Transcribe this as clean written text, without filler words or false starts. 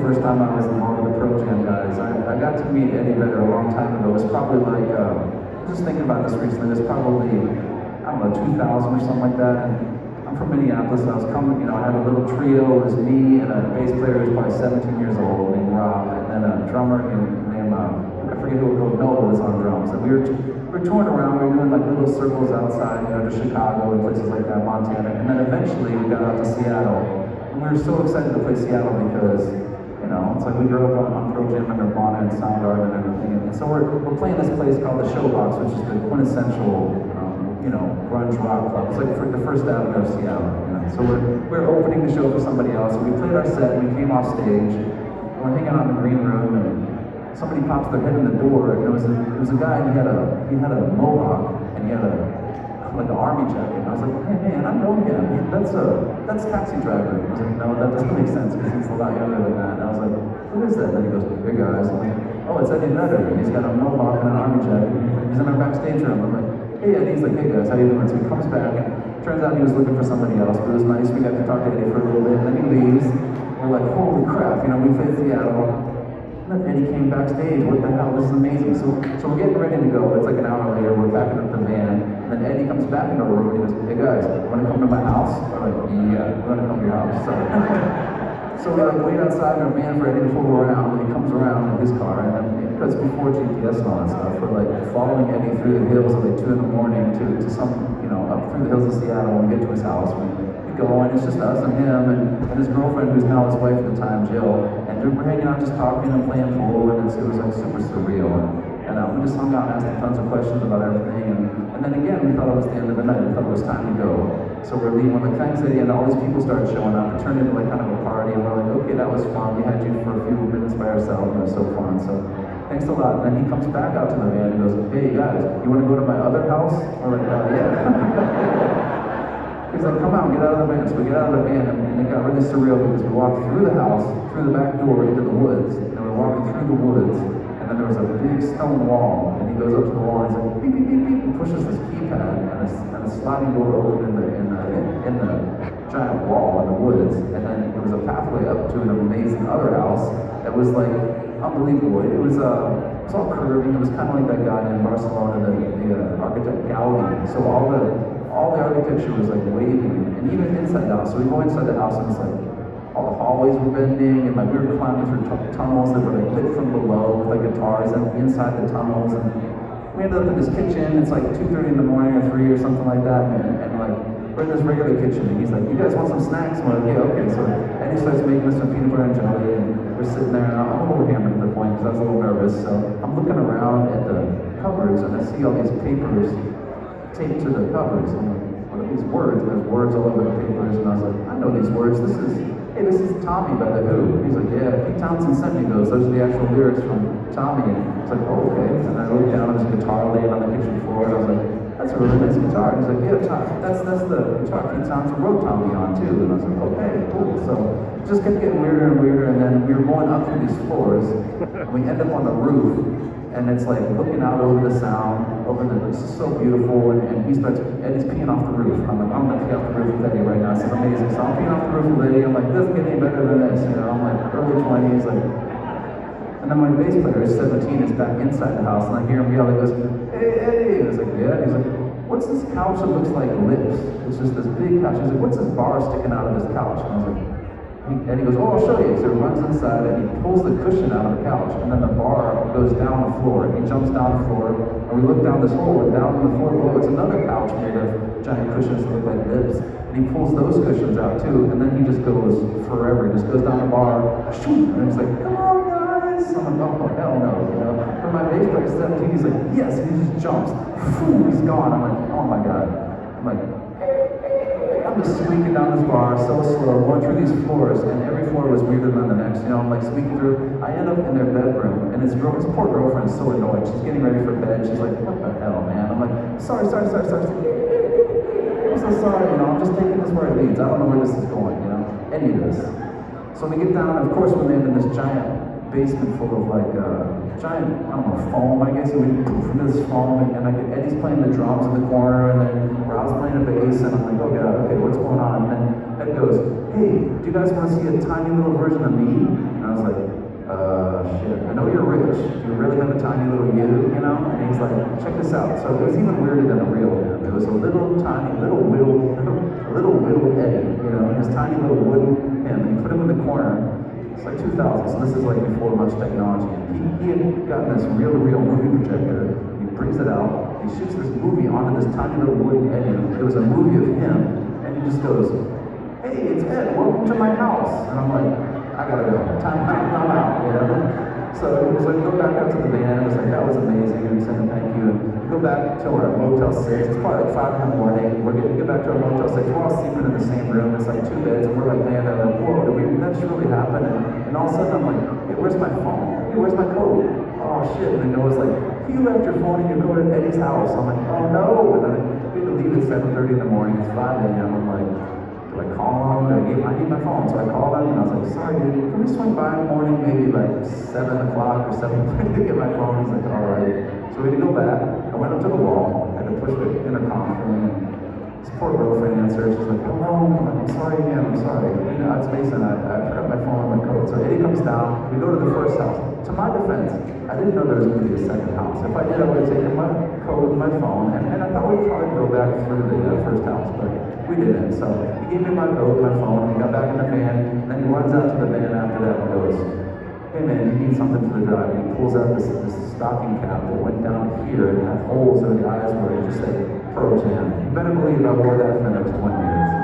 first time I was involved with the Pro Jam guys. I got to meet Eddie Vedder a long time ago. It was probably like, just thinking about this recently, it was probably, I don't know, 2000 or something like that. And I'm from Minneapolis, and I was coming, I had a little trio. It was me and a bass player who was probably 17 years old named Rob, and then a drummer named I forget who Noah was on drums. And we were touring around, we were doing like little circles outside, to Chicago and places like that, Montana. And then eventually we got out to Seattle. And we were so excited to play Seattle because, it's like we grew up on Pro Jam and Nirvana and Soundgarden and everything. And so we're playing this place called the Showbox, which is the quintessential, grunge rock club. It's like the First Avenue of Seattle. So we're opening the show for somebody else. So we played our set, and we came off stage, and we're hanging out in the green room, and somebody pops their head in the door, and it was a guy, and he had a mohawk, and he had like an army jacket. And I was like, hey man, I know him. That's Taxi Driver. I was like, no, that doesn't make sense because he's a lot younger than that. And I was like, who is that? And then he goes, hey guys. I'm like, oh, it's Eddie Vedder, and he's got a mohawk and an army jacket. He's in our backstage room. I'm like, hey, and he's like, hey guys, how you doing? So he comes back, and turns out he was looking for somebody else, but it was nice. We got to talk to Eddie for a little bit, and then he leaves. We're like, holy crap, we played Seattle. And then Eddie came backstage. What the hell? This is amazing. So we're getting ready to go. It's like an hour later. We're backing up the van. And then Eddie comes back into our room and he goes, hey guys, want to come to my house? We're like, yeah, we're going to come to your house. So we wait outside in our van for Eddie to pull around. And he comes around in his car. And then, because before GPS and all that stuff, we're like following Eddie through the hills at like 2 in the morning to some, up through the hills of Seattle and we get to his house. We go, and it's just us and him and his girlfriend, who's now his wife at the time, Jill. And we're hanging out, just talking and playing pool, and it was like super surreal. And we just hung out and asked him tons of questions about everything. And then again, we thought it was the end of the night. We thought it was time to go. So we're leaving when the Clank City, and all these people started showing up. It turned into like kind of a party, and we're like, okay, that was fun. We had you for a few minutes by ourselves, and it was so fun. So thanks a lot. And then he comes back out to the van and goes, hey guys, you want to go to my other house? We're like, yeah. He's like, come out, get out of the van. So we get out of the van, and it got really surreal because we walked through the house, through the back door, into the woods. And we're walking through the woods, and then there was a big stone wall. And he goes up to the wall, and he's like, beep, beep, beep, beep, and pushes this keypad, and a sliding door opened in the giant wall in the woods. And then there was a pathway up to an amazing other house that was like unbelievable. It was all curving. It was kind of like that guy in Barcelona, the architect Gaudi. So all the architecture was like waving, and even inside the house. So we go inside the house, and it's like all the hallways were bending, and like we were climbing through tunnels that were like lit from below with like guitars and inside the tunnels. And we ended up in this kitchen. It's like 2:30 in the morning or 3 or something like that, and like we're in this regular kitchen, and he's like, "You guys want some snacks?" And we're like, "Yeah, okay." So Eddie starts making us some peanut butter and jelly, and we're sitting there, and I'm a little hammered at the point because I was a little nervous. So I'm looking around at the cupboards, and I see all these papers taped to the covers. I'm like, what are these words? And there's words all over the papers, and I was like, I know these words. This is Tommy by The Who. He's like, yeah, Pete Townsend sent me those. Those are the actual lyrics from Tommy. And it's like, oh, okay. And I looked down, and there's a guitar laying on the kitchen floor, and I was like, that's a really nice guitar. And he's like, yeah, that's the guitar Pete Townsend wrote Tommy on too. And I was like, okay, cool. So it just kept getting weirder and weirder, and then we were going up through these floors, and we end up on the roof. And it's like looking out over the sound, this is so beautiful, and Eddie's peeing off the roof. I'm like, I'm gonna pee off the roof with Eddie right now, this is amazing. So I'm peeing off the roof with Eddie, I'm like, this doesn't get any better than this, I'm like early 20s, like. And then my bass player is 17, is back inside the house, and I hear him yell, he goes, hey Eddie, and I was like, yeah, and he's like, what's this couch that looks like lips? It's just this big couch. He's like, what's this bar sticking out of this couch? And I was like, and he goes, oh, I'll show you. So he runs inside and he pulls the cushion out of the couch, and then the bar goes down the floor. He jumps down the floor, and we look down this hole, and down on the floor below it's another couch made of giant cushions that look like lips. And he pulls those cushions out too, and then he just goes forever. He just goes down the bar, shoot, and it's like, come on guys. I'm like, oh hell no, But my bass player is 17, he's like, yes, and he just jumps. He's gone. I'm like, oh my god. I'm like, I'm just squeaking down this bar so slow, going through these floors, and every floor was weirder than the next. I'm like squeaking through. I end up in their bedroom, and his poor girlfriend's so annoyed. She's getting ready for bed. She's like, what the hell, man? I'm like, sorry. I'm so sorry, I'm just taking this where it leads. I don't know where this is going, any of this. So we get down, and of course we land in this giant basement full of like giant, foam, I guess. And we poof into this foam, and Eddie's playing the drums in the corner, and then Rob's playing the bass, and I'm like, oh god, okay, what's going on? And then Ed goes, hey, do you guys want to see a tiny little version of me? And I was like, shit, I know you're rich. Do you really have a tiny little you know? And he's like, check this out. So it was even weirder than a real him. It was a little tiny, little whittled Eddie, you know, his tiny little wooden him. And he put him in the corner. It's like 2000, so this is like before much technology. And he had gotten this reel-to-reel movie projector. He brings it out. He shoots this movie onto this tiny little wooden Eddie. It was a movie of him. And he just goes, hey, it's Ed, welcome to my house. And I'm like, I gotta go. Time out, you know? So it was like, go back out to the van. It was like, that was amazing. And saying thank you. And we go back to our Motel 6. It's probably like 5 in the morning. We're going to get back to our Motel 6. We're all sleeping in the same room. It's like 2 beds. And we're like, man, they're like, whoa, did that just really happen? And all of a sudden I'm like, hey, where's my phone? Hey, where's my code? Oh shit. And then Noah's like, you left your phone and your code at Eddie's house. I'm like, oh no. And then we had to leave at 7:30 in the morning. It's 5 a.m. I'm like, do I call him? I need my phone. So I called him and I was like, sorry dude, can we swing by in the morning, maybe like 7 o'clock or 7:30 to get my phone? He's like, all right. So we had to go back. I went up to the wall, I had to push the intercom thing, and this poor girlfriend answered. She's like, hello, I'm sorry again, I'm sorry. You know, it's Mason, I forgot my phone and my code. So Eddie comes down, we go to the first house. To my defense, I didn't know there was going to be a second house. If I did, I would have taken my code and my phone, and I thought we'd probably go back through the first house, but we didn't. So he gave me my code, my phone, we got back in the van, and then he runs out to the van after that and goes, hey man, you need something for the drive. And he pulls out this stocking cap that went down here and had holes where the eyes were, and just said, Pearl Jam. You better believe I wore that for the next 20 years.